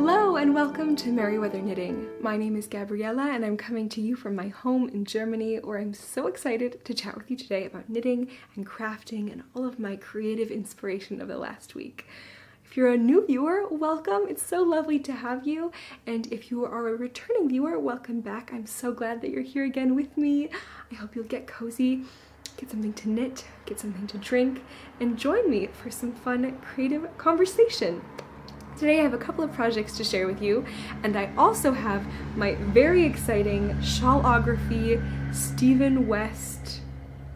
Hello and welcome to Merryweather Knitting. My name is Gabriella and I'm coming to you from my home in Germany, where I'm so excited to chat with you today about knitting and crafting and all of my creative inspiration of the last week. If you're a new viewer, welcome. It's so lovely to have you. And if you are a returning viewer, welcome back. I'm so glad that you're here again with me. I hope you'll get cozy, get something to knit, get something to drink, and join me for some fun creative conversation. Today I have a couple of projects to share with you, and I also have my very exciting Shawlography Stephen West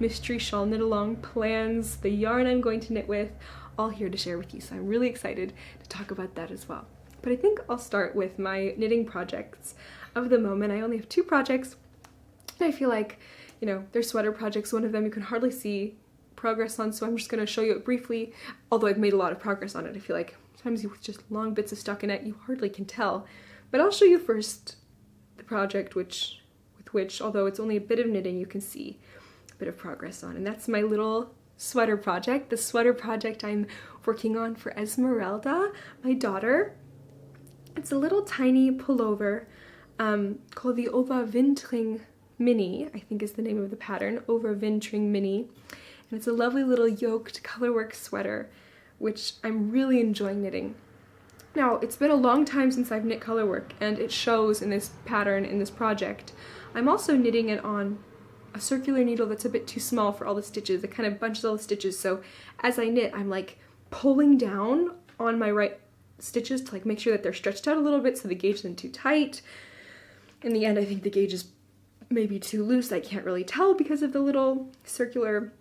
mystery shawl knit along plans, the yarn I'm going to knit with, all here to share with you. So I'm really excited to talk about that as well. But I think I'll start with my knitting projects of the moment. I only have two projects, and I feel like, you know, they're sweater projects. One of them you can hardly see progress on, so I'm just going to show you it briefly, although I've made a lot of progress on it. I feel like sometimes with just long bits of stockinette you hardly can tell. But I'll show you first the project with which, although it's only a bit of knitting, you can see a bit of progress on. And that's my little sweater project, the sweater project I'm working on for Esmeralda, my daughter. It's a little tiny pullover called the Overvintring Mini, I think is the name of the pattern, Overvintring Mini. And it's a lovely little yoked colorwork sweater, which I'm really enjoying knitting. Now, it's been a long time since I've knit colorwork, and it shows in this pattern, in this project. I'm also knitting it on a circular needle that's a bit too small for all the stitches. It kind of bunches all the stitches, so as I knit, I'm like pulling down on my right stitches to like make sure that they're stretched out a little bit so the gauge isn't too tight. In the end, I think the gauge is maybe too loose. I can't really tell because of the little circular,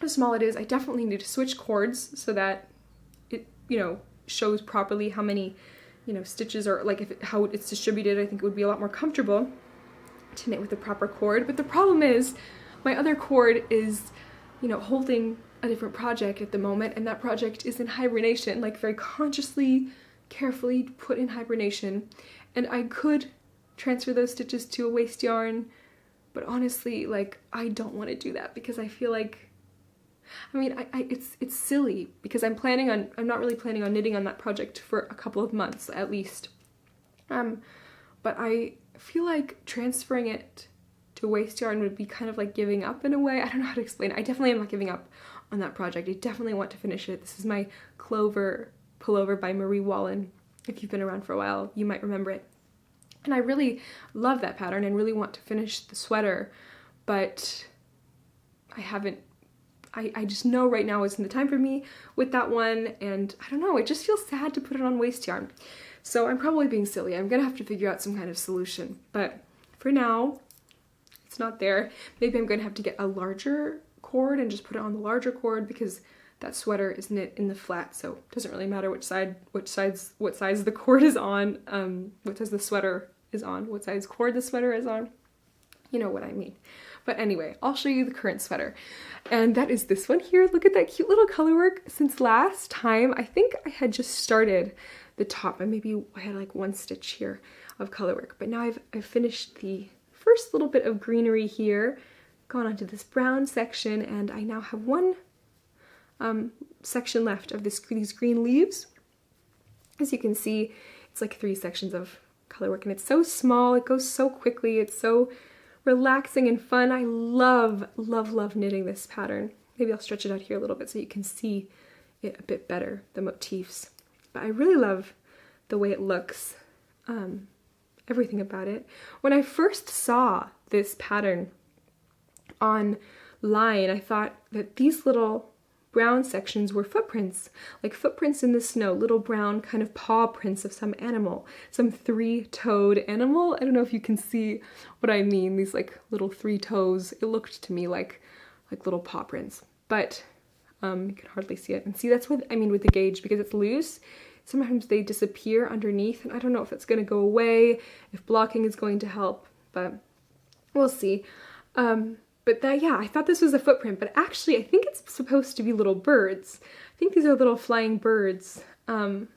how small it is. I definitely need to switch cords so that it, you know, shows properly how many, you know, stitches are, like how it's distributed. I think it would be a lot more comfortable to knit with the proper cord. But the problem is my other cord is, you know, holding a different project at the moment, and that project is in hibernation, like very consciously, carefully put in hibernation. And I could transfer those stitches to a waste yarn, but honestly, like, I don't want to do that because I feel like, I mean, it's silly because I'm not really planning on knitting on that project for a couple of months at least. But I feel like transferring it to waste yarn would be kind of like giving up in a way. I don't know how to explain it. I definitely am not giving up on that project. I definitely want to finish it. This is my Clover pullover by Marie Wallen. If you've been around for a while, you might remember it. And I really love that pattern and really want to finish the sweater, but I haven't. I just know right now isn't the time for me with that one, and I don't know, it just feels sad to put it on waste yarn. So I'm probably being silly. I'm gonna have to figure out some kind of solution, but for now, it's not there. Maybe I'm gonna have to get a larger cord and just put it on the larger cord because that sweater is knit in the flat, so it doesn't really matter what size the cord is on, what size the sweater is on, what size cord the sweater is on. You know what I mean. But anyway, I'll show you the current sweater. And that is this one here. Look at that cute little colorwork. Since last time, I think I had just started the top, and maybe I had like one stitch here of colorwork. But now I've finished the first little bit of greenery here, gone onto this brown section, and I now have one section left of these green leaves. As you can see, it's like 3 sections of colorwork, and it's so small, it goes so quickly, it's so relaxing and fun. I love, love, love knitting this pattern. Maybe I'll stretch it out here a little bit so you can see it a bit better, the motifs. But I really love the way it looks, everything about it. When I first saw this pattern online, I thought that these little brown sections were footprints, like footprints in the snow, little brown kind of paw prints of some animal, some 3-toed animal. I don't know if you can see what I mean, these like little 3 toes. It looked to me like little paw prints, but you can hardly see it. And see, that's what I mean with the gauge, because it's loose. Sometimes they disappear underneath, and I don't know if it's going to go away, if blocking is going to help, but we'll see. But yeah, I thought this was a footprint, but actually I think it's supposed to be little birds. I think these are little flying birds. I'm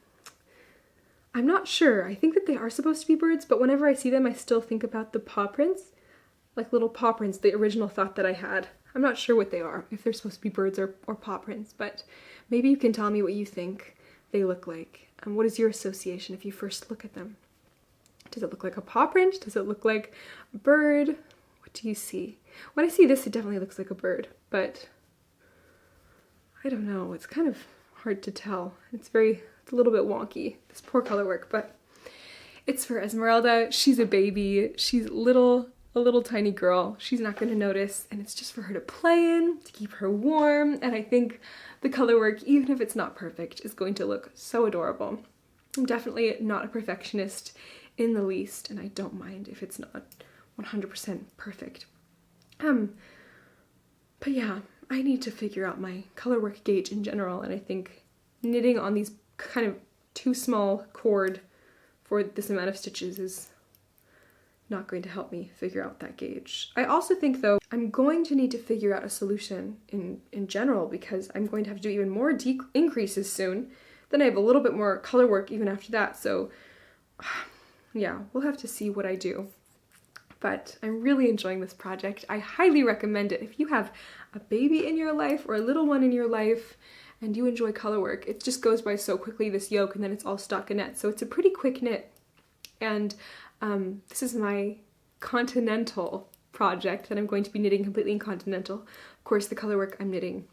not sure. I think that they are supposed to be birds, but whenever I see them, I still think about the paw prints, like little paw prints, the original thought that I had. I'm not sure what they are, if they're supposed to be birds or paw prints, but maybe you can tell me what you think they look like. What is your association if you first look at them? Does it look like a paw print? Does it look like a bird? What do you see? When I see this, it definitely looks like a bird, but I don't know. It's kind of hard to tell. It's a little bit wonky, this poor color work, but it's for Esmeralda. She's a baby. She's a little tiny girl. She's not going to notice, and it's just for her to play in, to keep her warm, and I think the color work, even if it's not perfect, is going to look so adorable. I'm definitely not a perfectionist in the least, and I don't mind if it's not 100% perfect. But yeah, I need to figure out my color work gauge in general, and I think knitting on these kind of too small cord for this amount of stitches is not going to help me figure out that gauge. I also think though, I'm going to need to figure out a solution in general, because I'm going to have to do even more increases soon. Then I have a little bit more color work even after that, so yeah, we'll have to see what I do. But I'm really enjoying this project. I highly recommend it. If you have a baby in your life or a little one in your life and you enjoy color work, it just goes by so quickly, this yoke, and then it's all stockinette. So it's a pretty quick knit. And this is my continental project that I'm going to be knitting completely in continental. Of course, the color work I'm knitting,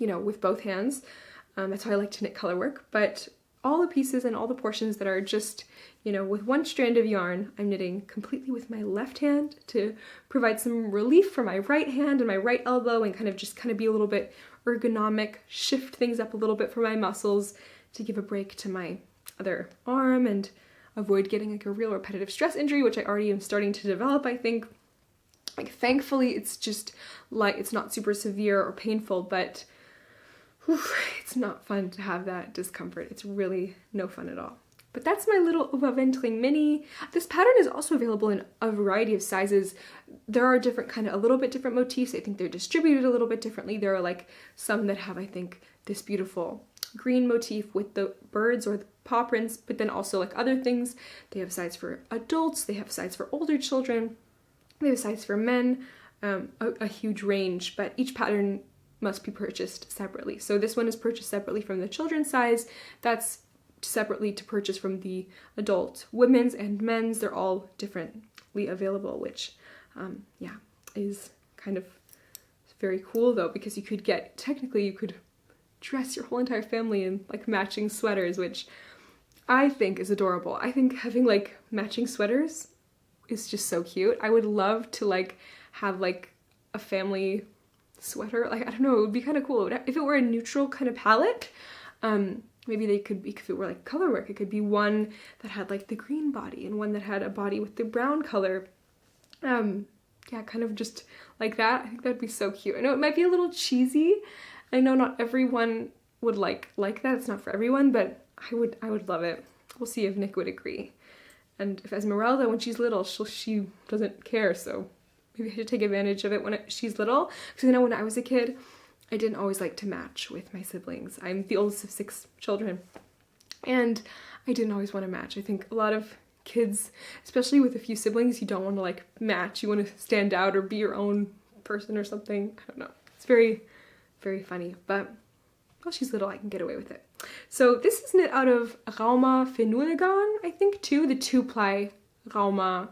with both hands. That's how I like to knit color work. But all the pieces and all the portions that are just, with one strand of yarn, I'm knitting completely with my left hand to provide some relief for my right hand and my right elbow, and kind of be a little bit ergonomic, shift things up a little bit for my muscles to give a break to my other arm and avoid getting like a real repetitive stress injury, which I already am starting to develop, I think. Like, thankfully, it's just like, it's not super severe or painful, but it's not fun to have that discomfort. It's really no fun at all. But that's my little Overvintring Mini. This pattern is also available in a variety of sizes. There are a little bit different motifs. I think they're distributed a little bit differently. There are like some that have, I think, this beautiful green motif with the birds or the paw prints, but then also like other things. They have sides for adults, they have sides for older children, they have sides for men, a huge range, but each pattern must be purchased separately. So this one is purchased separately from the children's size. That's separately to purchase from the adult. Women's and men's, they're all differently available, which is kind of very cool though, because you could dress your whole entire family in like matching sweaters, which I think is adorable. I think having like matching sweaters is just so cute. I would love to like have like a family sweater. Like, I don't know, it would be kind of cool. If it were a neutral kind of palette, maybe they could be, if it were like color work, it could be one that had like the green body and one that had a body with the brown color. Yeah, kind of just like that. I think that'd be so cute. I know it might be a little cheesy. I know not everyone would like that. It's not for everyone, but I would love it. We'll see if Nick would agree. And if Esmeralda, when she's little, she doesn't care, so maybe I should take advantage of it when she's little. Because I know when I was a kid, I didn't always like to match with my siblings. I'm the oldest of 6 children, and I didn't always want to match. I think a lot of kids, especially with a few siblings, you don't want to like match. You want to stand out or be your own person or something. I don't know. It's very, very funny, but while she's little, I can get away with it. So this is knit out of Rauma Fenulgarn, I think, too, the 2-ply Rauma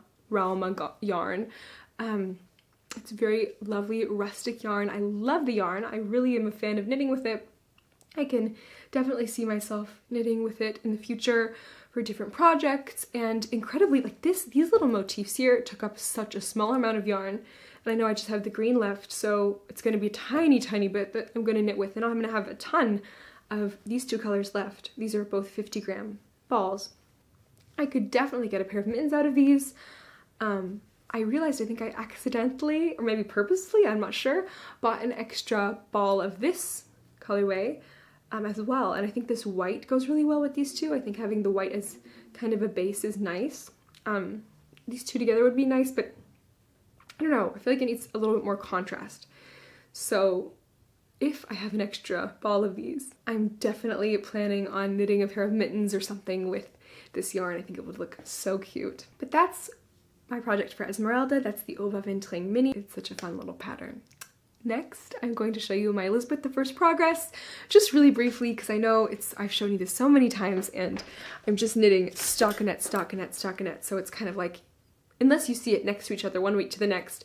yarn. It's a very lovely rustic yarn. I love the yarn. I really am a fan of knitting with it. I can definitely see myself knitting with it in the future for different projects, and incredibly, like these little motifs here took up such a small amount of yarn, and I know I just have the green left, so it's going to be a tiny, tiny bit that I'm going to knit with, and I'm going to have a ton of these 2 colors left. These are both 50-gram balls. I could definitely get a pair of mittens out of these. I realized, I think I accidentally, or maybe purposely, I'm not sure, bought an extra ball of this colorway as well, and I think this white goes really well with these 2. I think having the white as kind of a base is nice. These 2 together would be nice, but I don't know, I feel like it needs a little bit more contrast. So if I have an extra ball of these, I'm definitely planning on knitting a pair of mittens or something with this yarn. I think it would look so cute. But that's my project for Esmeralda. That's the Overvintring Mini. It's such a fun little pattern. Next, I'm going to show you my Elizabeth I progress, just really briefly, because I know I've shown you this so many times, and I'm just knitting stockinette, stockinette, stockinette, so it's kind of like, unless you see it next to each other one week to the next,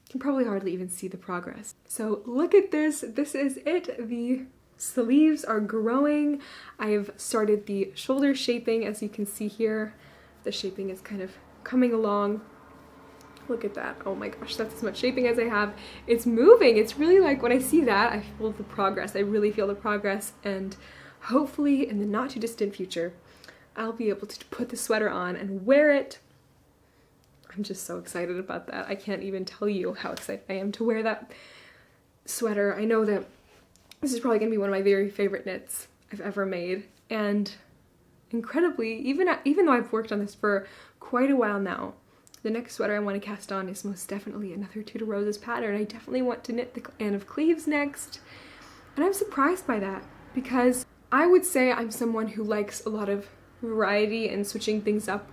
you can probably hardly even see the progress. So look at this. This is it. The sleeves are growing. I've started the shoulder shaping, as you can see here. The shaping is kind of coming along. Look at that. Oh my gosh, that's as much shaping as I have. It's moving. It's really like, when I see that, I feel the progress. I really feel the progress, and hopefully in the not too distant future, I'll be able to put the sweater on and wear it. I'm just so excited about that. I can't even tell you how excited I am to wear that sweater. I know that this is probably gonna be one of my very favorite knits I've ever made, and incredibly, even though I've worked on this for quite a while now, the next sweater I want to cast on is most definitely another Tudor Roses pattern. I definitely want to knit the Anne of Cleves next, and I'm surprised by that, because I would say I'm someone who likes a lot of variety and switching things up,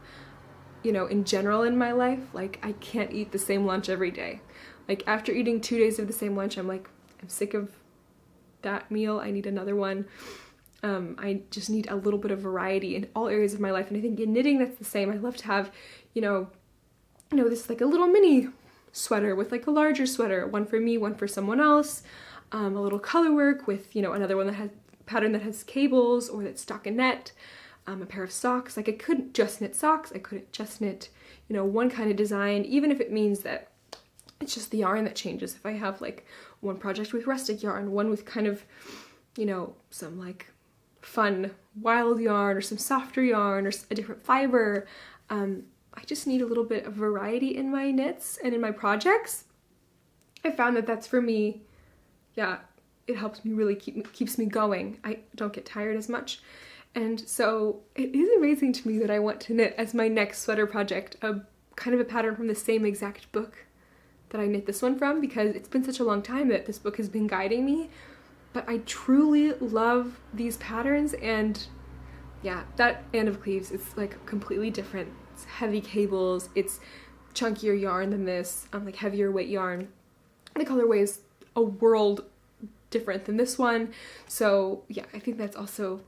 you know, in general in my life. Like, I can't eat the same lunch every day. Like, after eating 2 days of the same lunch, I'm like, I'm sick of that meal. I need another one. I just need a little bit of variety in all areas of my life, and I think in knitting that's the same. I love to have, you know, this like a little mini sweater with like a larger sweater, one for me, one for someone else, a little color work with, you know, another one that has pattern that has cables or that's stockinette, a pair of socks. Like, I couldn't just knit socks, I couldn't just knit, you know, one kind of design, even if it means that it's just the yarn that changes. If I have like one project with rustic yarn, one with kind of, you know, some like fun wild yarn or some softer yarn or a different fiber, I just need a little bit of variety in my knits and in my projects. I found that that's for me, yeah, it helps me really keeps me going. I don't get tired as much. And so it is amazing to me that I want to knit as my next sweater project a kind of a pattern from the same exact book that I knit this one from, because it's been such a long time that this book has been guiding me. But I truly love these patterns, and yeah, that Anne of Cleves is like completely different. It's heavy cables, it's chunkier yarn than this, like heavier weight yarn. The colorway is a world different than this one, so yeah, I think that's also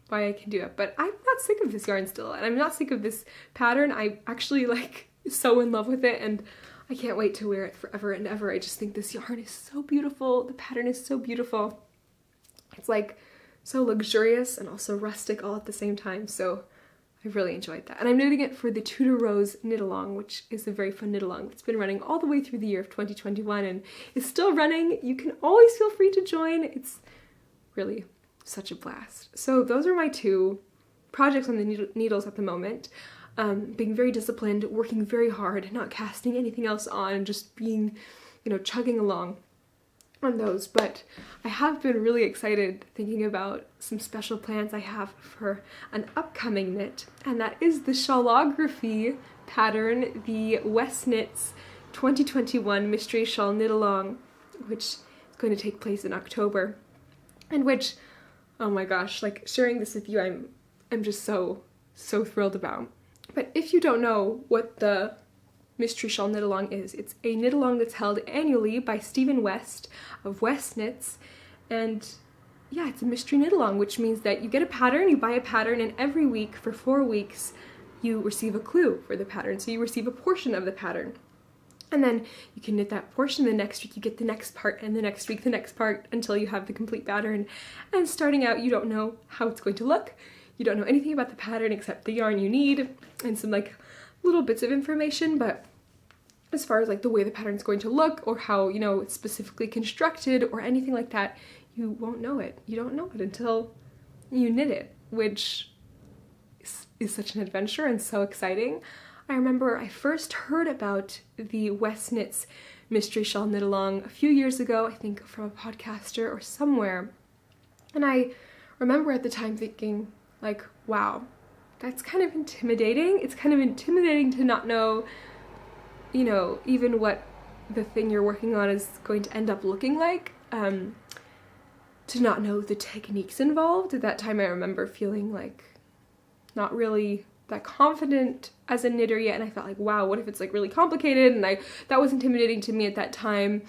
why I can do it. But I'm not sick of this yarn still, and I'm not sick of this pattern. I actually like so in love with it, and I can't wait to wear it forever and ever. I just think this yarn is so beautiful. The pattern is so beautiful. It's like so luxurious and also rustic all at the same time, so I've really enjoyed that. And I'm knitting it for the Tudor Rose knit along, which is a very fun knit along. It's been running all the way through the year of 2021 and is still running. You can always feel free to join. It's really such a blast. So those are my two projects on the needles at the moment. Being very disciplined, working very hard, not casting anything else on, just being, you know, chugging along on those. But I have been really excited thinking about some special plans I have for an upcoming knit, and that is the Shawlography pattern, the Westknits 2021 Mystery Shawl Knit Along, which is going to take place in October, and which, oh my gosh, like sharing this with you, I'm just so thrilled about. But if you don't know what the Mystery Shawl Knit Along is, it's a knit along that's held annually by Stephen West of Westknits, and yeah, it's a mystery knit along, which means that you get a pattern, you buy a pattern, and every week for 4 weeks you receive a clue for the pattern. So you receive a portion of the pattern, and then you can knit that portion. The next week you get the next part, and the next week the next part, until you have the complete pattern. And starting out, you don't know how it's going to look. You don't know anything about the pattern except the yarn you need and some like little bits of information, but as far as like the way the pattern's going to look or how, you know, it's specifically constructed or anything like that, you won't know it. You don't know it until you knit it, which is such an adventure and so exciting. I remember I first heard about the Westknits Mystery Shawl Knit Along a few years ago, I think from a podcaster or somewhere, and I remember at the time thinking, like, wow, that's kind of intimidating. It's kind of intimidating to not know, you know, even what the thing you're working on is going to end up looking like, to not know the techniques involved. At that time I remember feeling like not really that confident as a knitter yet, and I thought like, wow, what if it's like really complicated? And that was intimidating to me at that time.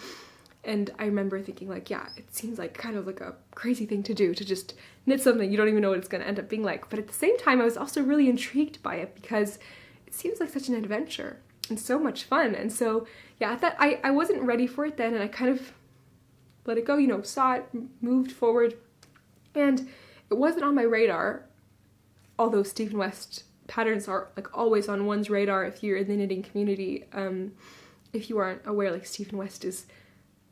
And I remember thinking like, yeah, it seems like kind of like a crazy thing to do, to just knit something you don't even know what it's going to end up being like. But at the same time, I was also really intrigued by it because it seems like such an adventure and so much fun. And so, yeah, I thought I wasn't ready for it then, and I kind of let it go, you know, saw it, moved forward. And it wasn't on my radar, although Stephen West patterns are like always on one's radar if you're in the knitting community. If you aren't aware, like Stephen West is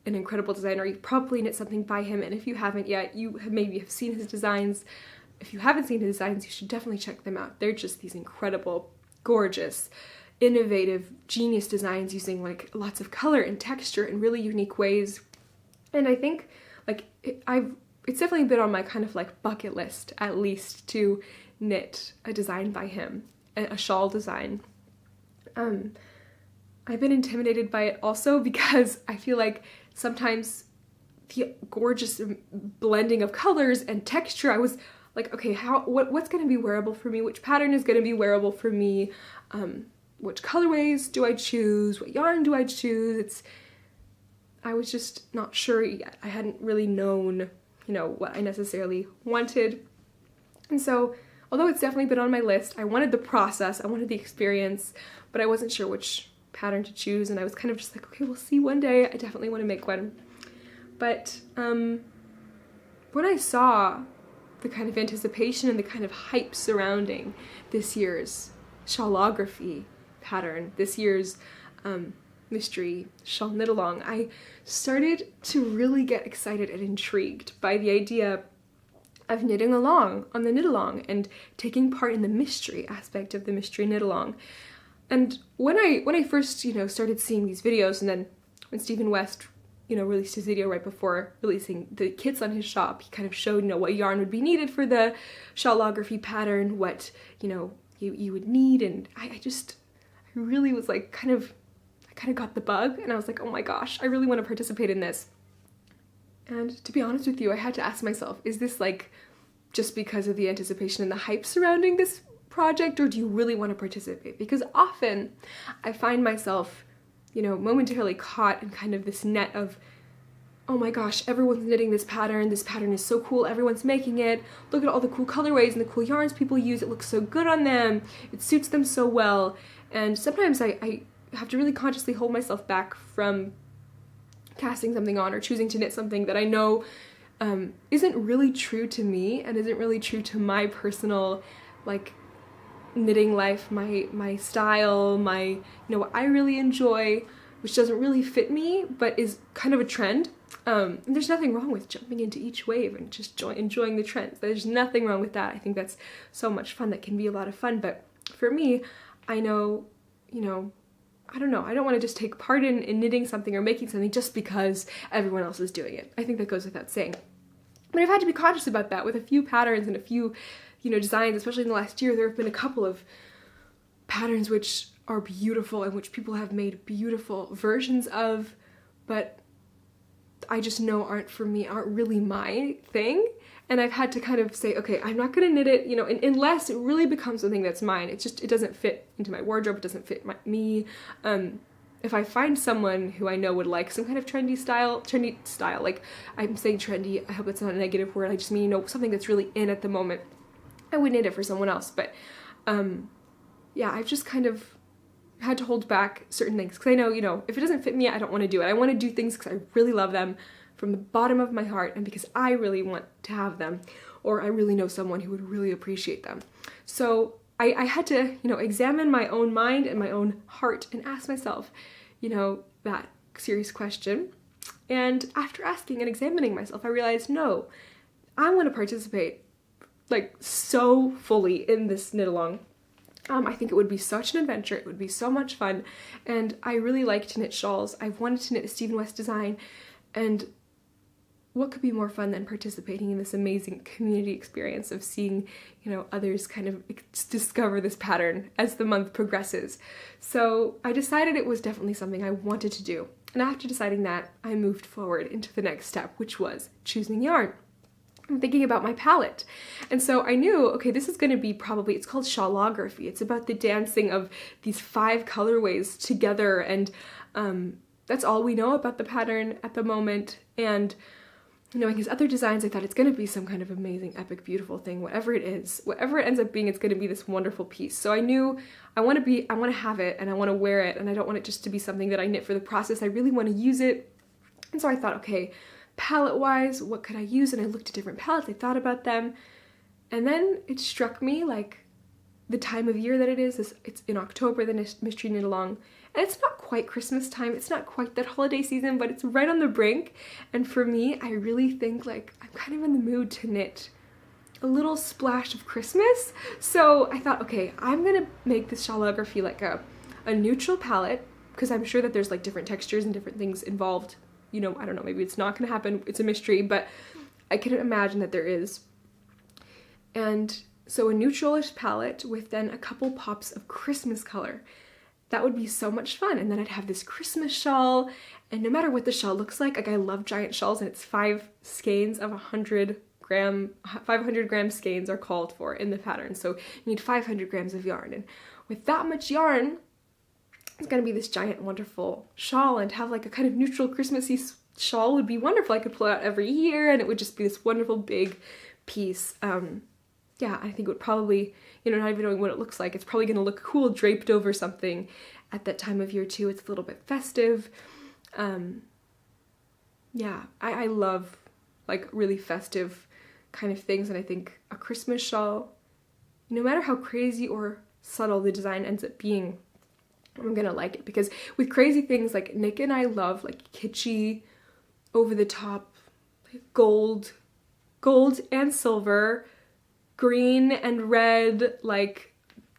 an incredible designer. You've probably knit something by him, and if you haven't yet, you maybe have seen his designs. If you haven't seen his designs, you should definitely check them out. They're just these incredible, gorgeous, innovative, genius designs using like lots of color and texture in really unique ways. And I think like it's definitely been on my kind of like bucket list, at least, to knit a design by him, a shawl design. I've been intimidated by it also because I feel like sometimes the gorgeous blending of colors and texture, I was like, okay, what's going to be wearable for me? Which pattern is going to be wearable for me? Which colorways do I choose? What yarn do I choose? I was just not sure yet. I hadn't really known, you know, what I necessarily wanted. And so, although it's definitely been on my list, I wanted the process, I wanted the experience, but I wasn't sure which pattern to choose, and I was kind of just like, okay, we'll see one day. I definitely want to make one. But when I saw the kind of anticipation and the kind of hype surrounding this year's Shawlography pattern, this year's mystery shawl knit along, I started to really get excited and intrigued by the idea of knitting along on the knit along and taking part in the mystery aspect of the mystery knit along. And when I first, you know, started seeing these videos, and then when Stephen West, you know, released his video right before releasing the kits on his shop, he kind of showed, you know, what yarn would be needed for the Shawlography pattern, what, you know, you would need, and I really was like I kind of got the bug, and I was like, oh my gosh, I really want to participate in this. And to be honest with you, I had to ask myself, is this like just because of the anticipation and the hype surrounding this project, or do you really want to participate? Because often I find myself, you know, momentarily caught in kind of this net of, oh my gosh, everyone's knitting this pattern is so cool, everyone's making it, look at all the cool colorways and the cool yarns people use, it looks so good on them, it suits them so well. And sometimes I have to really consciously hold myself back from casting something on or choosing to knit something that I know isn't really true to me and isn't really true to my personal, like, knitting life, my style, you know, what I really enjoy, which doesn't really fit me, but is kind of a trend. And there's nothing wrong with jumping into each wave and just enjoying the trends. There's nothing wrong with that. I think that's so much fun. That can be a lot of fun. But for me, I know, you know, I don't know, I don't want to just take part in knitting something or making something just because everyone else is doing it. I think that goes without saying. But I've had to be conscious about that with a few patterns and a few, you know, designs, especially in the last year. There have been a couple of patterns which are beautiful and which people have made beautiful versions of, but I just know aren't for me, aren't really my thing. And I've had to kind of say, okay, I'm not gonna knit it, you know, unless it really becomes something that's mine. It's just, it doesn't fit into my wardrobe, it doesn't fit me. If I find someone who I know would like some kind of trendy style, like I'm saying trendy, I hope it's not a negative word, I just mean, you know, something that's really in at the moment, I would knit it for someone else. But yeah, I've just kind of had to hold back certain things because I know, you know, if it doesn't fit me, I don't want to do it. I want to do things because I really love them from the bottom of my heart and because I really want to have them, or I really know someone who would really appreciate them. So I had to, you know, examine my own mind and my own heart and ask myself, you know, that serious question. And after asking and examining myself, I realized, no, I want to participate like so fully in this knit along. I think it would be such an adventure, it would be so much fun, and I really like to knit shawls. I've wanted to knit a Stephen West design, and what could be more fun than participating in this amazing community experience of seeing, you know, others kind of discover this pattern as the month progresses. So I decided it was definitely something I wanted to do. And after deciding that, I moved forward into the next step, which was choosing yarn. I'm thinking about my palette. And so I knew, okay, this is going to be probably, it's called Shawlography. It's about the dancing of these 5 colorways together, and that's all we know about the pattern at the moment, and knowing his other designs, I thought it's going to be some kind of amazing, epic, beautiful thing. Whatever it is, whatever it ends up being, it's going to be this wonderful piece. So I knew I want to have it, and I want to wear it, and I don't want it just to be something that I knit for the process. I really want to use it. And so I thought, okay, palette-wise, what could I use? And I looked at different palettes, I thought about them, and then it struck me, like, the time of year that it is. It's in October, the Mystery Knit Along, and it's not quite Christmas time, it's not quite that holiday season, but it's right on the brink. And for me, I really think, like, I'm kind of in the mood to knit a little splash of Christmas. So I thought, okay, I'm gonna make this Shawlography like a neutral palette, because I'm sure that there's like different textures and different things involved. You know, I don't know, maybe it's not gonna happen, it's a mystery, but I can imagine that there is. And so a neutralish palette with then a couple pops of Christmas color. That would be so much fun. And then I'd have this Christmas shawl, and no matter what the shawl looks like I love giant shawls, and it's 5 skeins of 500 gram skeins are called for in the pattern. So you need 500 grams of yarn, and with that much yarn, it's gonna be this giant wonderful shawl, and have like a kind of neutral Christmassy shawl would be wonderful. I could pull it out every year, and it would just be this wonderful big piece. Yeah, I think it would probably, you know, not even knowing what it looks like, it's probably going to look cool draped over something at that time of year too. It's a little bit festive. Yeah, I love like really festive kind of things, and I think a Christmas shawl, no matter how crazy or subtle the design ends up being, I'm gonna like it, because with crazy things, like Nick and I love like kitschy, over the top, gold and silver, green and red, like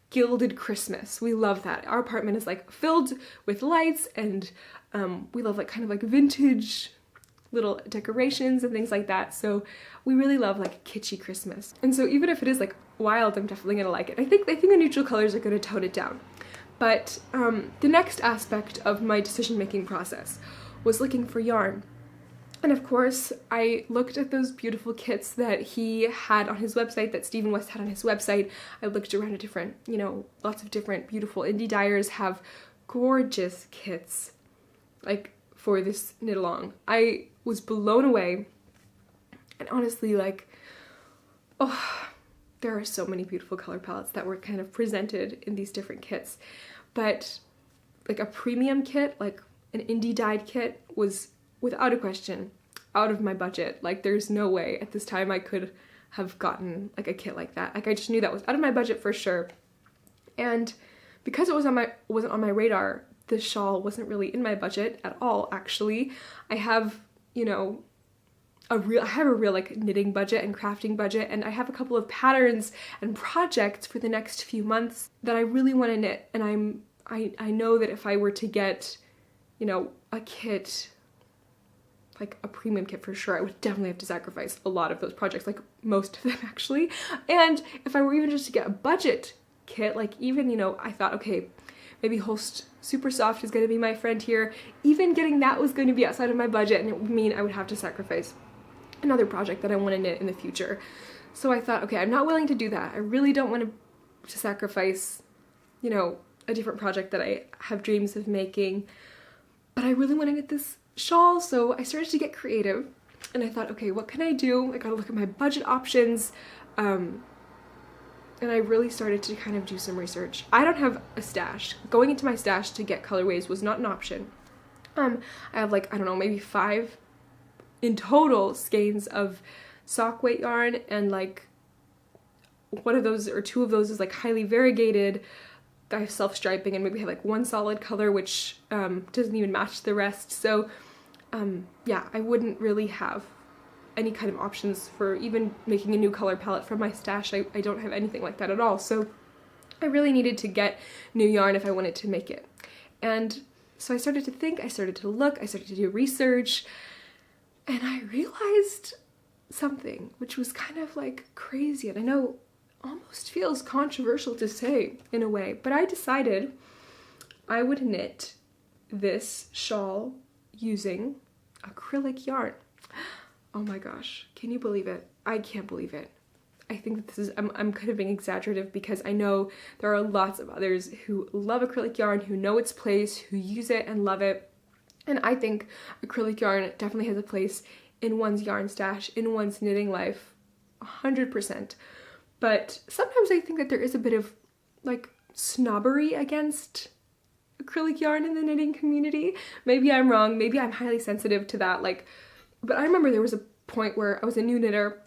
gilded Christmas. We love that. Our apartment is like filled with lights, and we love like kind of like vintage little decorations and things like that. So we really love like kitschy Christmas. And so even if it is like wild, I'm definitely gonna like it. I think the neutral colors are gonna tone it down. But the next aspect of my decision-making process was looking for yarn. And of course, I looked at those beautiful kits that he had on his website, that Stephen West had on his website. I looked around at different, you know, lots of different beautiful indie dyers have gorgeous kits, like, for this knit along. I was blown away, and honestly, like, oh, there are so many beautiful color palettes that were kind of presented in these different kits. But, like, a premium kit, like an indie dyed kit, was without a question out of my budget. Like, there's no way at this time I could have gotten like a kit like that. Like, I just knew that was out of my budget for sure. And because it wasn't on my radar, this shawl wasn't really in my budget at all, actually. I have, you know, a real like knitting budget and crafting budget, and I have a couple of patterns and projects for the next few months that I really want to knit. And I know that if I were to get, you know, a kit, like a premium kit for sure, I would definitely have to sacrifice a lot of those projects, like most of them actually. And if I were even just to get a budget kit, like even, you know, I thought, okay, maybe Holst Super Soft is going to be my friend here. Even getting that was going to be outside of my budget, and it would mean I would have to sacrifice another project that I want to knit in the future. So I thought, okay, I'm not willing to do that. I really don't want to sacrifice, you know, a different project that I have dreams of making, but I really want to knit this shawl. So I started to get creative, and I thought, okay, what can I do? I gotta look at my budget options, and I really started to kind of do some research. I don't have a stash. Going into my stash to get colorways was not an option. I have like, I don't know, maybe 5 in total skeins of sock weight yarn, and like one of those or 2 of those is like highly variegated. I have self-striping, and maybe have like 1 solid color which doesn't even match the rest. So yeah, I wouldn't really have any kind of options for even making a new color palette from my stash. I don't have anything like that at all. So I really needed to get new yarn if I wanted to make it. And so I started to think, I started to look, I started to do research, and I realized something which was kind of like crazy, and I know almost feels controversial to say in a way, but I decided I would knit this shawl using acrylic yarn. Oh my gosh, can you believe it? I can't believe it. I think that this is, I'm kind of being exaggerative, because I know there are lots of others who love acrylic yarn, who know its place, who use it and love it. And I think acrylic yarn definitely has a place in one's yarn stash, in one's knitting life, 100%. But sometimes I think that there is a bit of like snobbery against acrylic yarn in the knitting community. Maybe I'm wrong, maybe I'm highly sensitive to that, like, but I remember there was a point where I was a new knitter,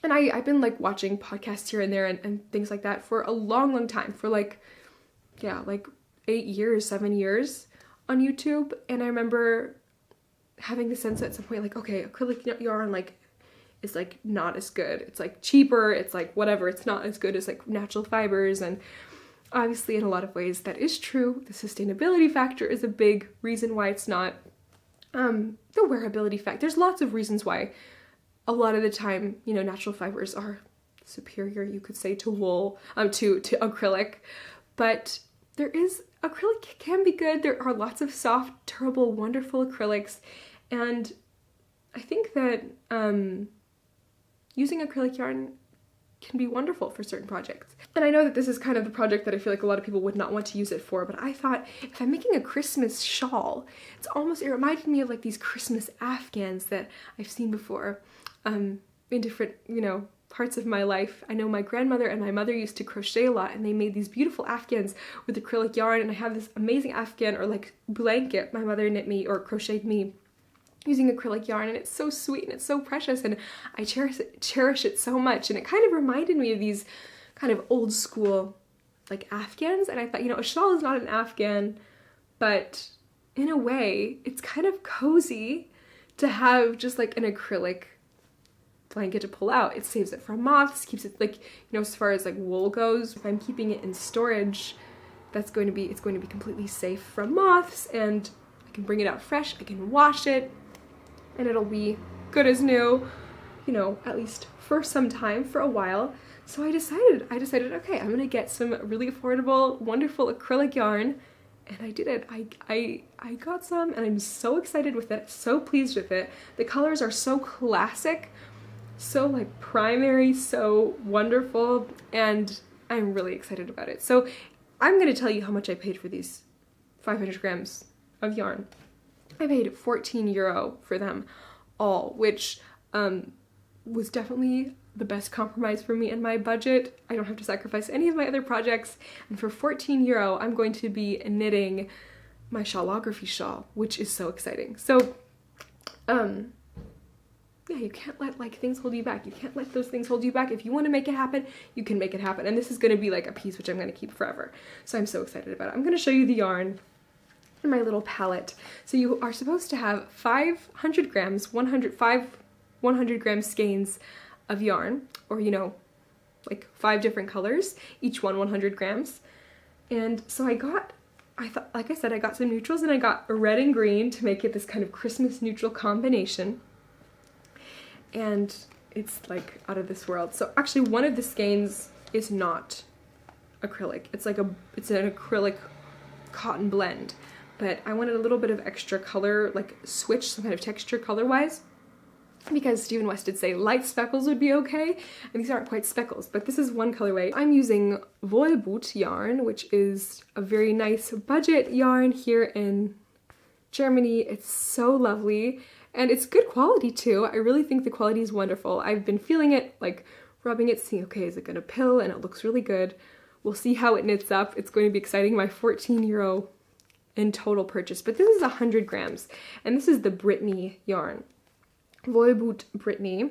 and I've been like watching podcasts here and there and things like that for a long time, for like, yeah, like 8 years, 7 years on YouTube. And I remember having the sense at some point, like, okay, acrylic yarn like is like not as good. It's like cheaper, it's like whatever, it's not as good as like natural fibers. And obviously in a lot of ways that is true. The sustainability factor is a big reason why it's not. The wearability factor, there's lots of reasons why a lot of the time, you know, natural fibers are superior, you could say, to wool, to acrylic. But there is, acrylic can be good. There are lots of soft, durable, wonderful acrylics. And I think that using acrylic yarn can be wonderful for certain projects. And I know that this is kind of the project that I feel like a lot of people would not want to use it for, but I thought if I'm making a Christmas shawl, it reminded me of like these Christmas Afghans that I've seen before in different, you know, parts of my life. I know my grandmother and my mother used to crochet a lot, and they made these beautiful Afghans with acrylic yarn, and I have this amazing Afghan or like blanket my mother knit me or crocheted me using acrylic yarn, and it's so sweet and it's so precious, and I cherish it so much. And it kind of reminded me of these kind of old school like Afghans, and I thought, you know, a shawl is not an Afghan, but in a way it's kind of cozy to have just like an acrylic blanket to pull out. It saves it from moths, keeps it like, you know, as far as like wool goes, if I'm keeping it in storage, it's going to be completely safe from moths, and I can bring it out fresh, I can wash it, and it'll be good as new, you know, at least for some time, for a while. So I decided, okay, I'm gonna get some really affordable, wonderful acrylic yarn, and I did it. I got some, and I'm so excited with it, so pleased with it. The colors are so classic, so like primary, so wonderful, and I'm really excited about it. So I'm gonna tell you how much I paid for these 500 grams of yarn. I paid €14 for them all, which was definitely the best compromise for me and my budget. I don't have to sacrifice any of my other projects, and for €14 I'm going to be knitting my Shawlography shawl, which is so exciting. So yeah, you can't let like things hold you back. You can't let those things hold you back. If you want to make it happen, you can make it happen. And this is going to be like a piece which I'm going to keep forever. So I'm so excited about it. I'm going to show you the yarn in my little palette. So you are supposed to have 500 grams, 100 gram skeins of yarn, or, you know, like 5 different colors, each one 100 grams. And so I got some neutrals, and I got a red and green to make it this kind of Christmas neutral combination. And it's like out of this world. So actually one of the skeins is not acrylic. It's an acrylic cotton blend, but I wanted a little bit of extra color, like switch, some kind of texture color-wise, because Stephen West did say light speckles would be okay, and these aren't quite speckles, but this is one colorway. I'm using Wollboot yarn, which is a very nice budget yarn here in Germany. It's so lovely, and it's good quality too. I really think the quality is wonderful. I've been feeling it, like rubbing it, seeing, okay, is it gonna pill? And it looks really good. We'll see how it knits up. It's going to be exciting. My €14 in total purchase, but this is 100 grams, and this is the Brittany yarn. Wollboot Brittany.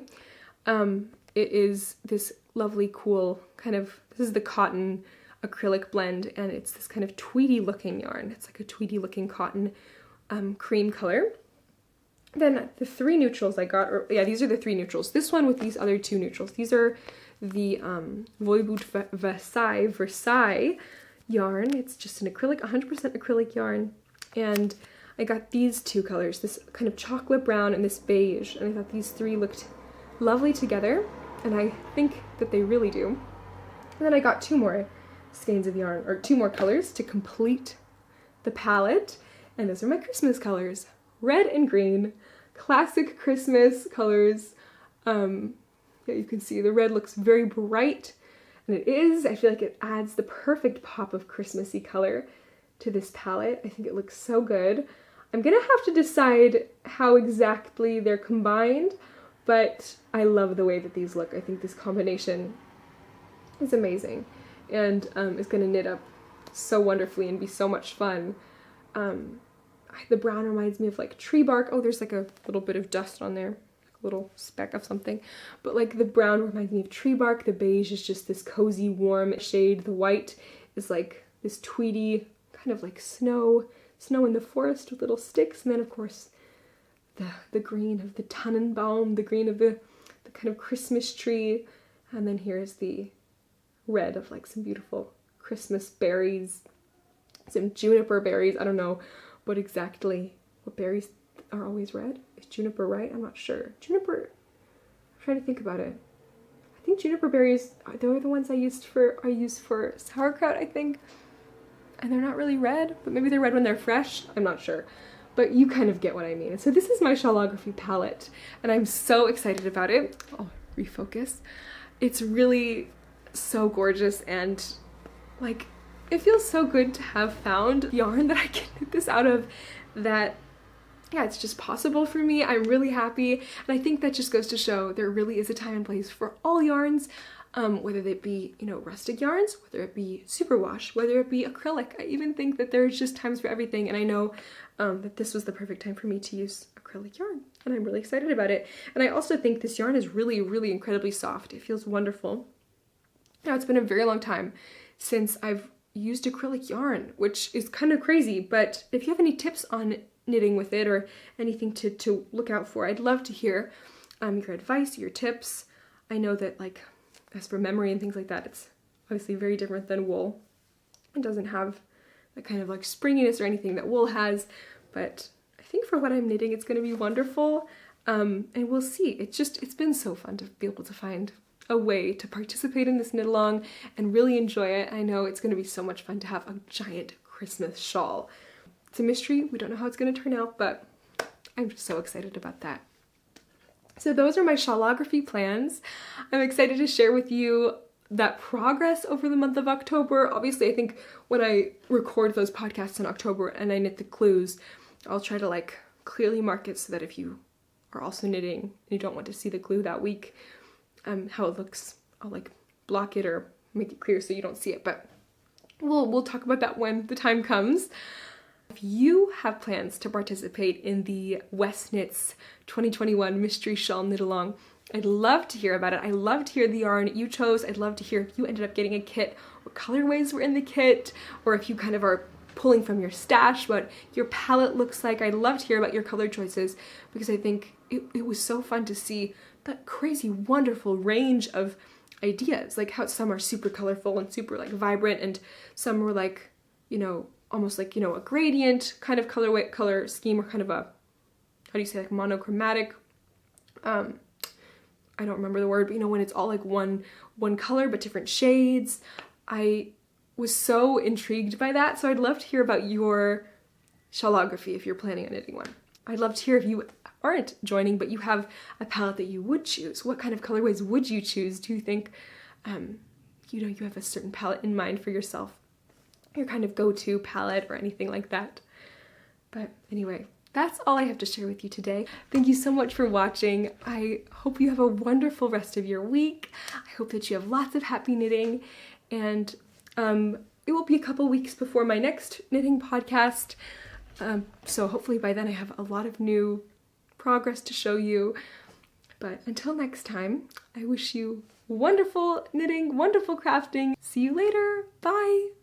It is this lovely, cool kind of, this is the cotton acrylic blend, and it's this kind of tweedy looking yarn. It's like a tweedy looking cotton cream color. Then the 3 neutrals I got, these are the 3 neutrals. This one with these other 2 neutrals. These are the Wollboot Versailles yarn. It's just an acrylic, 100% acrylic yarn. And I got these 2 colors, this kind of chocolate brown and this beige. And I thought these 3 looked lovely together, and I think that they really do. And then I got 2 more skeins of yarn, or 2 more colors to complete the palette. And those are my Christmas colors. Red and green, classic Christmas colors. Yeah, you can see the red looks very bright, and it is. I feel like it adds the perfect pop of Christmassy color to this palette. I think it looks so good. I'm gonna have to decide how exactly they're combined, but I love the way that these look. I think this combination is amazing, and it's gonna knit up so wonderfully and be so much fun. The brown reminds me of like tree bark. Oh, there's like a little bit of dust on there, a little speck of something. But like the brown reminds me of tree bark. The beige is just this cozy, warm shade. The white is like this tweedy, kind of like snow in the forest with little sticks. And then of course the green of the Tannenbaum, the green of the kind of Christmas tree. And then here's the red of like some beautiful Christmas berries, some juniper berries. I don't know what berries are always red. Is juniper right? I'm not sure. Juniper, I'm trying to think about it. I think juniper berries, they're the ones I used for sauerkraut, I think. And they're not really red, but maybe they're red when they're fresh. I'm not sure. But you kind of get what I mean. So this is my Shawlography palette, and I'm so excited about it. I'll refocus. It's really so gorgeous, and like, it feels so good to have found yarn that I can knit this out of, that, yeah, it's just possible for me. I'm really happy, and I think that just goes to show there really is a time and place for all yarns, whether they be, you know, rustic yarns, whether it be superwash, whether it be acrylic. I even think that there's just times for everything, and I know that this was the perfect time for me to use acrylic yarn, and I'm really excited about it. And I also think this yarn is really, really incredibly soft. It feels wonderful. Now, it's been a very long time since I've used acrylic yarn, which is kind of crazy, but if you have any tips on knitting with it or anything to look out for, I'd love to hear your advice, your tips. I know that, like, as for memory and things like that, it's obviously very different than wool. It doesn't have that kind of like springiness or anything that wool has, but I think for what I'm knitting, it's going to be wonderful, and we'll see. It's been so fun to be able to find a way to participate in this knit along and really enjoy it. I know it's going to be so much fun to have a giant Christmas shawl. It's a mystery. We don't know how it's going to turn out, but I'm just so excited about that. So those are my Shawlography plans. I'm excited to share with you that progress over the month of October. Obviously, I think when I record those podcasts in October and I knit the clues, I'll try to like clearly mark it so that if you are also knitting and you don't want to see the glue that week, how it looks, I'll like block it or make it clear so you don't see it, but we'll talk about that when the time comes. If you have plans to participate in the Westknits 2021 Mystery Shawl Knit Along, I'd love to hear about it. I love to hear the yarn you chose. I'd love to hear if you ended up getting a kit, what colorways were in the kit, or if you kind of are pulling from your stash, what your palette looks like. I'd love to hear about your color choices, because I think it was so fun to see that crazy, wonderful range of ideas, like how some are super colorful and super like vibrant, and some were like, you know, almost like, you know, a gradient kind of color scheme, or kind of a, how do you say, like monochromatic, I don't remember the word, but you know, when it's all like one color but different shades. I was so intrigued by that, so I'd love to hear about your Shawlography if you're planning on knitting one. I'd love to hear if you aren't joining but you have a palette that you would choose. What kind of colorways would you choose? Do you think, you know, you have a certain palette in mind for yourself, your kind of go-to palette or anything like that? But anyway, that's all I have to share with you today. Thank you so much for watching. I hope you have a wonderful rest of your week. I hope that you have lots of happy knitting, and it will be a couple weeks before my next knitting podcast. So hopefully by then I have a lot of new progress to show you. But until next time, I wish you wonderful knitting, wonderful crafting. See you later. Bye.